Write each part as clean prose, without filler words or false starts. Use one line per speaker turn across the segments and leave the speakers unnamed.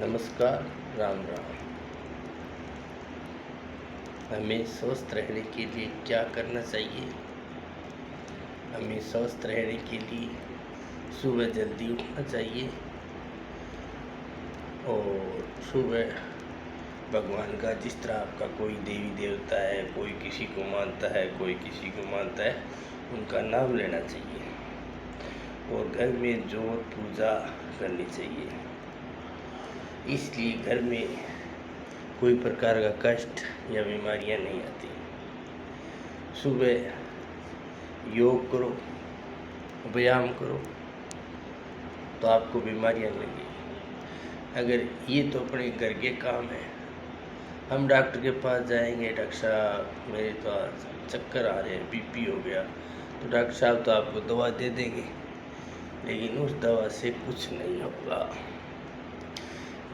नमस्कार, राम राम। हमें स्वस्थ रहने के लिए क्या करना चाहिए? हमें स्वस्थ रहने के लिए सुबह जल्दी उठना चाहिए और सुबह भगवान का, जिस तरह आपका कोई देवी देवता है, कोई किसी को मानता है, कोई किसी को मानता है, उनका नाम लेना चाहिए और घर में जोत पूजा करनी चाहिए। इसलिए घर में कोई प्रकार का कष्ट या बीमारियां नहीं आती। सुबह योग करो, व्यायाम करो तो आपको बीमारियां नहीं लगेगी। अगर ये तो अपने घर के काम है, हम डॉक्टर के पास जाएंगे, डॉक्टर साहब मेरे तो चक्कर आ रहे हैं, बीपी हो गया, तो डॉक्टर साहब तो आपको दवा दे देंगे, लेकिन उस दवा से कुछ नहीं होगा।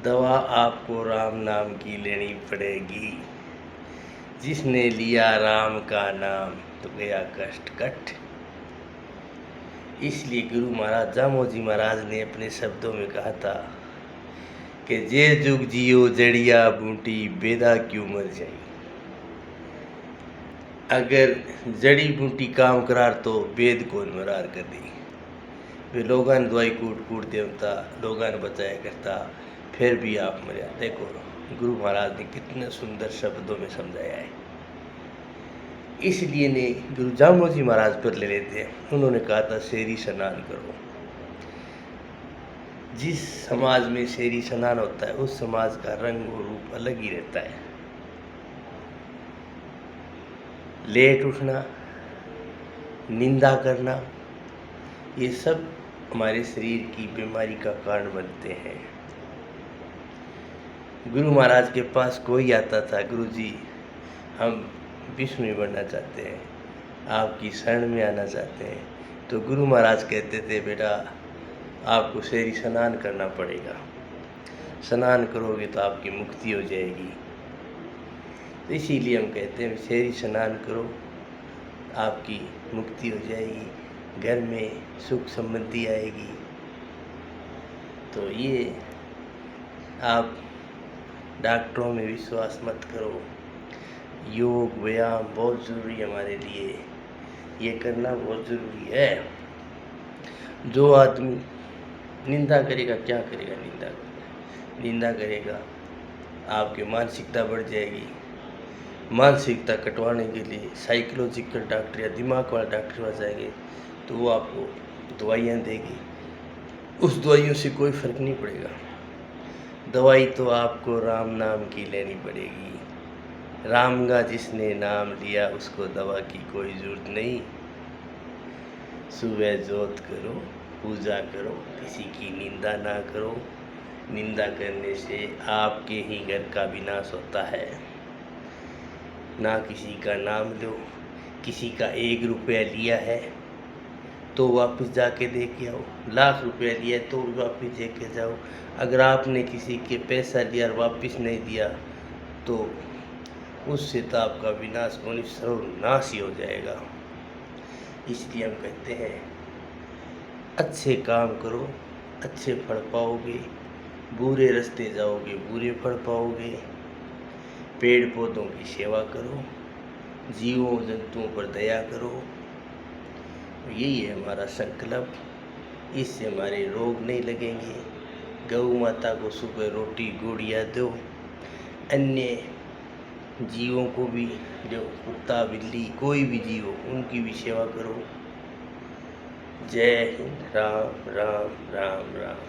दवा आपको राम नाम की लेनी पड़ेगी। जिसने लिया राम का नाम तो गया कष्ट कट। इसलिए गुरु महाराज जामोजी महाराज ने अपने शब्दों में कहा था कि जे जुग जियो जड़िया बूटी बेदा क्यों मर जाई। अगर जड़ी बूटी काम करार तो वेद कौन मरार कर दी। वे लोगन दवाई कूट कूट देवता लोगन बचाया करता, फिर भी आप मरिया। देखो गुरु महाराज ने कितने सुंदर शब्दों में समझाया है। इसलिए ने गुरु जामोजी महाराज पर ले लेते हैं। उन्होंने कहा था शेरी स्नान करो। जिस समाज में शेरी स्नान होता है उस समाज का रंग और रूप अलग ही रहता है। लेट उठना, निंदा करना, ये सब हमारे शरीर की बीमारी का कारण बनते हैं। गुरु महाराज के पास कोई आता था, गुरु जी हम विष्णु बनना चाहते हैं, आपकी शरण में आना चाहते हैं, तो गुरु महाराज कहते थे बेटा आपको शेरी स्नान करना पड़ेगा, स्नान करोगे तो आपकी मुक्ति हो जाएगी। तो इसीलिए हम कहते हैं शेरी स्नान करो, आपकी मुक्ति हो जाएगी, घर में सुख समृद्धि आएगी। तो ये आप डॉक्टरों में विश्वास मत करो। योग व्यायाम बहुत ज़रूरी है हमारे लिए, ये करना बहुत ज़रूरी है। जो आदमी निंदा करेगा क्या करेगा? निंदा करेगा, आपकी मानसिकता बढ़ जाएगी। मानसिकता कटवाने के लिए साइकोलॉजिकल डॉक्टर या दिमाग वाला डॉक्टर पास जाएंगे तो वो आपको दवाइयाँ देगी। उस दवाइयों से कोई फर्क नहीं पड़ेगा। दवाई तो आपको राम नाम की लेनी पड़ेगी। राम का जिसने नाम लिया उसको दवा की कोई ज़रूरत नहीं। सुबह जोत करो, पूजा करो, किसी की निंदा ना करो। निंदा करने से आपके ही घर का विनाश होता है। ना किसी का नाम लो। किसी का 1 रुपया लिया है तो वापस जाके दे के आओ। लाख रुपया लिया है तो वापस दे के जाओ। अगर आपने किसी के पैसा लिया और वापस नहीं दिया तो उससे तो आपका विनाश होने सर्वनाश ही हो जाएगा। इसलिए हम कहते हैं अच्छे काम करो, अच्छे फल पाओगे। बुरे रास्ते जाओगे, बुरे फल पाओगे। पेड़ पौधों की सेवा करो, जीवों जंतुओं पर दया करो। यही है हमारा संकल्प। इससे हमारे रोग नहीं लगेंगे। गौ माता को सुबह रोटी गुड़िया दो। अन्य जीवों को भी, जो कुत्ता बिल्ली कोई भी जीव हो, उनकी भी सेवा करो। जय हिंद। राम राम राम राम।